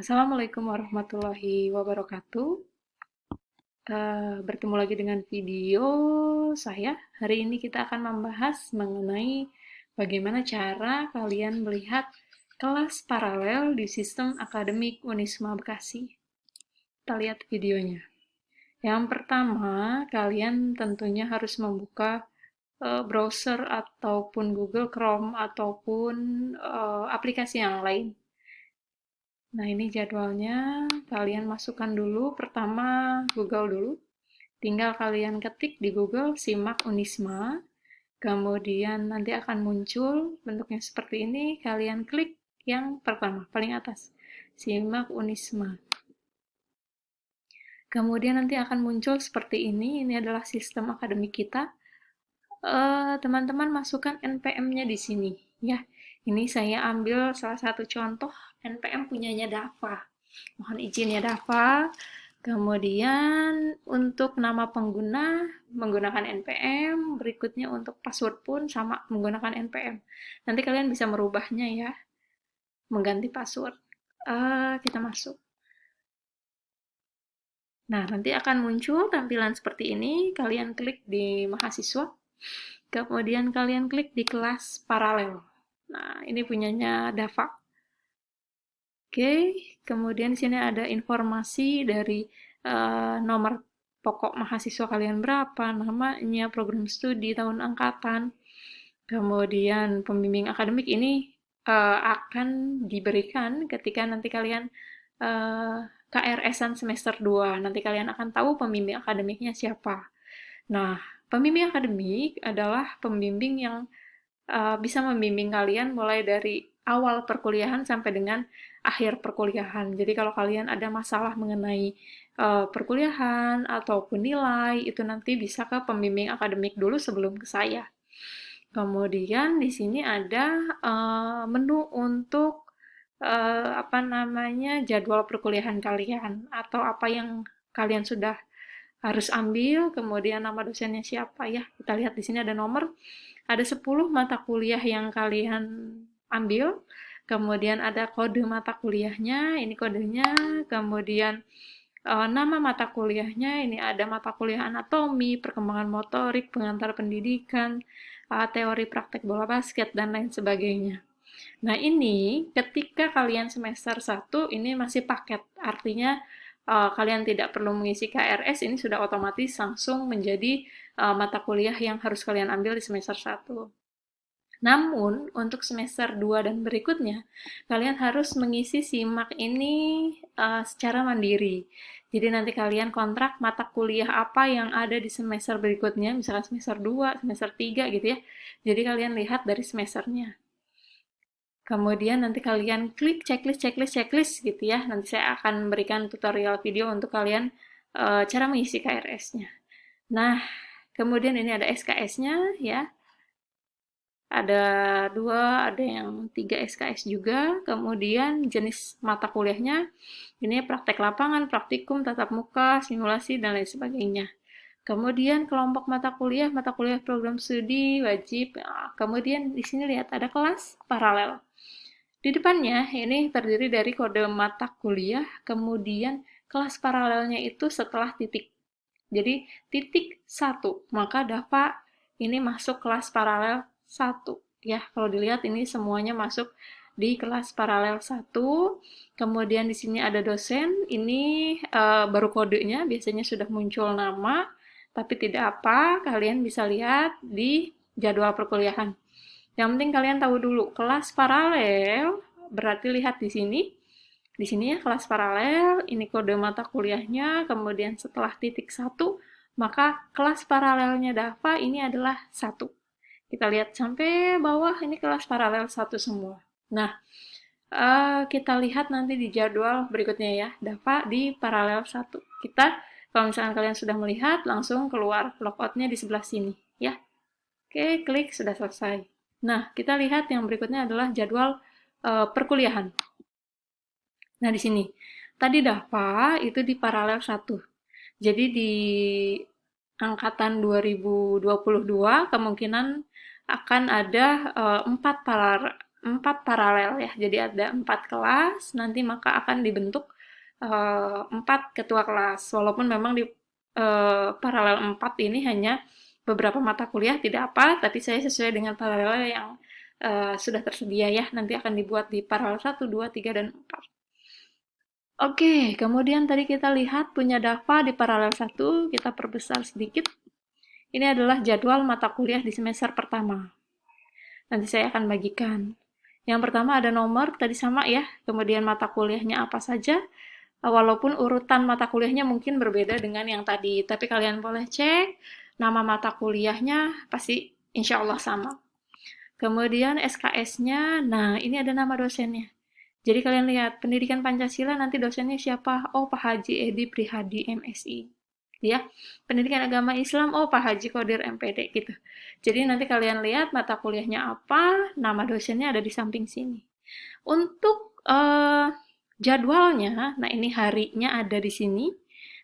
Assalamualaikum warahmatullahi wabarakatuh. Bertemu lagi dengan video saya. Hari ini kita akan membahas mengenai bagaimana cara kalian melihat kelas paralel di sistem akademik Unisma Bekasi. Kita lihat videonya. Yang pertama, kalian tentunya harus membuka browser ataupun Google Chrome ataupun aplikasi yang lain. Nah, ini jadwalnya. Kalian masukkan dulu, pertama Google dulu. Tinggal kalian ketik di Google, simak Unisma. Kemudian nanti akan muncul bentuknya seperti ini. Kalian klik yang pertama, paling atas. Simak Unisma. Kemudian nanti akan muncul seperti ini. Ini adalah sistem akademik kita. Teman-teman masukkan NPM-nya di sini. Ya, ini saya ambil salah satu contoh NPM punyanya Dava. Mohon izin ya Dava. Kemudian untuk nama pengguna menggunakan NPM, berikutnya untuk password pun sama menggunakan NPM. Nanti kalian bisa merubahnya ya, mengganti password. Kita masuk. Nah, nanti akan muncul tampilan seperti ini. Kalian klik di mahasiswa, kemudian kalian klik di kelas paralel. Nah, ini punyanya Dava. Oke, kemudian di sini ada informasi dari nomor pokok mahasiswa kalian berapa, namanya, program studi, tahun angkatan. Kemudian pembimbing akademik ini akan diberikan ketika nanti kalian KRS-an semester 2. Nanti kalian akan tahu pembimbing akademiknya siapa. Nah, pembimbing akademik adalah pembimbing yang bisa membimbing kalian mulai dari awal perkuliahan sampai dengan akhir perkuliahan. Jadi kalau kalian ada masalah mengenai perkuliahan ataupun nilai, itu nanti bisa ke pembimbing akademik dulu sebelum ke saya. Kemudian di sini ada menu untuk jadwal perkuliahan kalian atau apa yang kalian sudah harus ambil, kemudian nama dosennya siapa ya. Kita lihat di sini ada nomor, ada 10 mata kuliah yang kalian ambil, kemudian ada kode mata kuliahnya, ini kodenya, kemudian nama mata kuliahnya, ini ada mata kuliah anatomi, perkembangan motorik, pengantar pendidikan, teori praktek bola basket, dan lain sebagainya. Nah, ini ketika kalian semester 1, ini masih paket, artinya kalian tidak perlu mengisi KRS, ini sudah otomatis langsung menjadi mata kuliah yang harus kalian ambil di semester 1. Namun, untuk semester 2 dan berikutnya, kalian harus mengisi SIMAK ini secara mandiri. Jadi nanti kalian kontrak mata kuliah apa yang ada di semester berikutnya, misalkan semester 2, semester 3 gitu ya. Jadi kalian lihat dari semesternya. Kemudian nanti kalian klik checklist gitu ya. Nanti saya akan memberikan tutorial video untuk kalian cara mengisi KRS-nya. Nah, kemudian ini ada SKS-nya ya. Ada 2, ada yang 3 SKS juga. Kemudian jenis mata kuliahnya, ini praktek lapangan, praktikum, tatap muka, simulasi, dan lain sebagainya. Kemudian kelompok mata kuliah program studi wajib. Nah, kemudian di sini lihat ada kelas paralel. Di depannya ini terdiri dari kode mata kuliah, kemudian kelas paralelnya itu setelah titik. Jadi titik 1, maka Dava ini masuk kelas paralel 1. Ya, kalau dilihat ini semuanya masuk di kelas paralel 1. Kemudian di sini ada dosen, ini baru kodenya, biasanya sudah muncul nama, tapi tidak apa, kalian bisa lihat di jadwal perkuliahan. Yang penting kalian tahu dulu, kelas paralel berarti lihat di sini. Di sini ya kelas paralel, ini kode mata kuliahnya, kemudian setelah titik 1, maka kelas paralelnya Dava ini adalah 1. Kita lihat sampai bawah, ini kelas paralel 1 semua. Nah, kita lihat nanti di jadwal berikutnya ya, Dava di paralel 1. Kita, kalau misalkan kalian sudah melihat, langsung keluar logoutnya di sebelah sini ya. Oke, klik, sudah selesai. Nah, kita lihat yang berikutnya adalah jadwal perkuliahan. Nah, di sini. Tadi Dava itu di paralel 1. Jadi di angkatan 2022 kemungkinan akan ada 4 4 paralel ya. Jadi ada 4 kelas, nanti maka akan dibentuk 4 ketua kelas. Walaupun memang di paralel 4 ini hanya beberapa mata kuliah tidak apa, tapi saya sesuai dengan paralel yang sudah tersedia ya. Nanti akan dibuat di paralel 1, 2, 3, dan 4. Oke, kemudian tadi kita lihat punya Dava di paralel 1, kita perbesar sedikit. Ini adalah jadwal mata kuliah di semester pertama. Nanti saya akan bagikan. Yang pertama ada nomor, tadi sama ya, kemudian mata kuliahnya apa saja, walaupun urutan mata kuliahnya mungkin berbeda dengan yang tadi, tapi kalian boleh cek, nama mata kuliahnya pasti insya Allah sama. Kemudian SKS-nya, nah ini ada nama dosennya. Jadi kalian lihat, pendidikan Pancasila nanti dosennya siapa? Oh, Pak Haji Edi Prihadi MSI. Ya, pendidikan agama Islam, oh Pak Haji Qadir MPD gitu. Jadi nanti kalian lihat mata kuliahnya apa, nama dosennya ada di samping sini. Untuk jadwalnya, nah ini harinya ada di sini.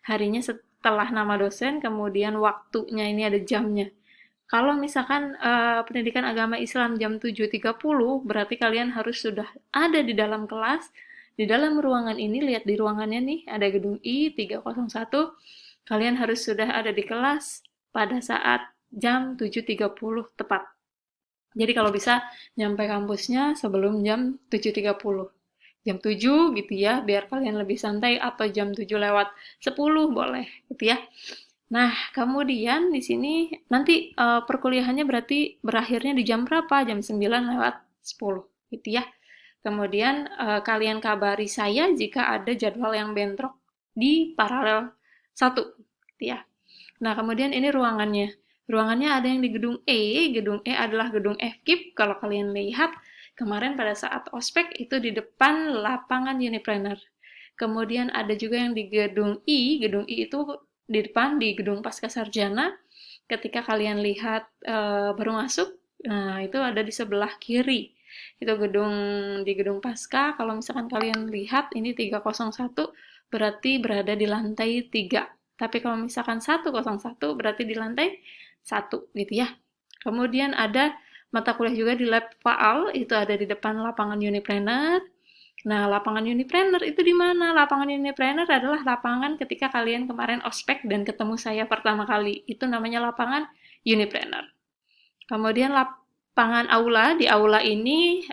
Harinya setelah nama dosen, kemudian waktunya ini ada jamnya. Kalau misalkan pendidikan agama Islam jam 7.30, berarti kalian harus sudah ada di dalam kelas. Di dalam ruangan ini, lihat di ruangannya nih, ada gedung I 301. Kalian harus sudah ada di kelas pada saat jam 7.30 tepat. Jadi kalau bisa nyampe kampusnya sebelum jam 7.30. Jam 7 gitu ya, biar kalian lebih santai, atau jam 7 lewat 10 boleh gitu ya. Nah, kemudian di sini nanti perkuliahannya berarti berakhirnya di jam berapa? Jam 9 lewat 10 gitu ya. Kemudian kalian kabari saya jika ada jadwal yang bentrok di paralel 1 gitu ya. Nah, kemudian ini ruangannya. Ruangannya ada yang di gedung E. Gedung E adalah gedung FKIP. Kalau kalian lihat, kemarin pada saat ospek itu di depan lapangan Unipreneur. Kemudian ada juga yang di gedung I. Gedung I itu di depan di gedung Pascasarjana. Ketika kalian lihat baru masuk, nah itu ada di sebelah kiri. Itu di gedung Pasca. Kalau misalkan kalian lihat ini 301 berarti berada di lantai 3. Tapi kalau misalkan 101 berarti di lantai 1 gitu ya. Kemudian ada mata kuliah juga di lab Faal, itu ada di depan lapangan Unipreneur. Nah, lapangan Unipreneur itu di mana? Lapangan Unipreneur adalah lapangan ketika kalian kemarin ospek dan ketemu saya pertama kali. Itu namanya lapangan Unipreneur. Kemudian lapangan aula, di aula ini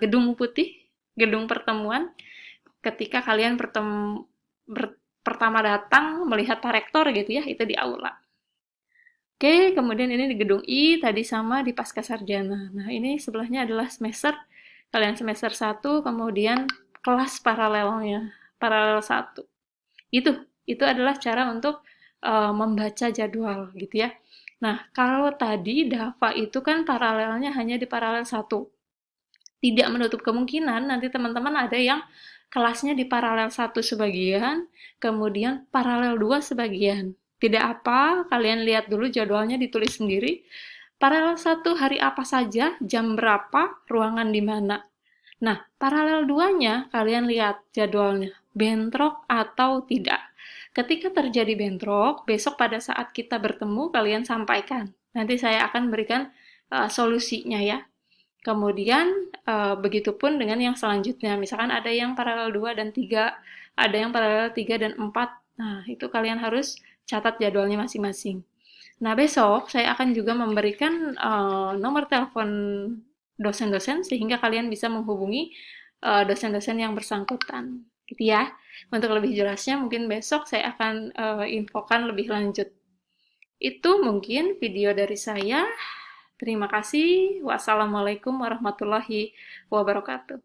gedung putih, gedung pertemuan. Ketika kalian pertama datang melihat Pak Rektor gitu ya, itu di aula. Oke, kemudian ini di gedung I, tadi sama di Pascasarjana. Nah, ini sebelahnya adalah semester, kalian semester 1, kemudian kelas paralelnya, paralel 1. Itu adalah cara untuk membaca jadwal gitu ya. Nah, kalau tadi Dava itu kan paralelnya hanya di paralel 1. Tidak menutup kemungkinan nanti teman-teman ada yang kelasnya di paralel 1 sebagian, kemudian paralel 2 sebagian. Tidak apa, kalian lihat dulu jadwalnya ditulis sendiri. Paralel 1 hari apa saja, jam berapa, ruangan di mana. Nah, paralel 2-nya kalian lihat jadwalnya, bentrok atau tidak. Ketika terjadi bentrok, besok pada saat kita bertemu kalian sampaikan. Nanti saya akan berikan solusinya ya. Kemudian begitupun dengan yang selanjutnya. Misalkan ada yang paralel 2 dan 3, ada yang paralel 3 dan 4. Nah, itu kalian harus catat jadwalnya masing-masing. Nah, besok saya akan juga memberikan nomor telepon dosen-dosen sehingga kalian bisa menghubungi dosen-dosen yang bersangkutan. Gitu ya. Untuk lebih jelasnya mungkin besok saya akan infokan lebih lanjut. Itu mungkin video dari saya. Terima kasih. Wassalamualaikum warahmatullahi wabarakatuh.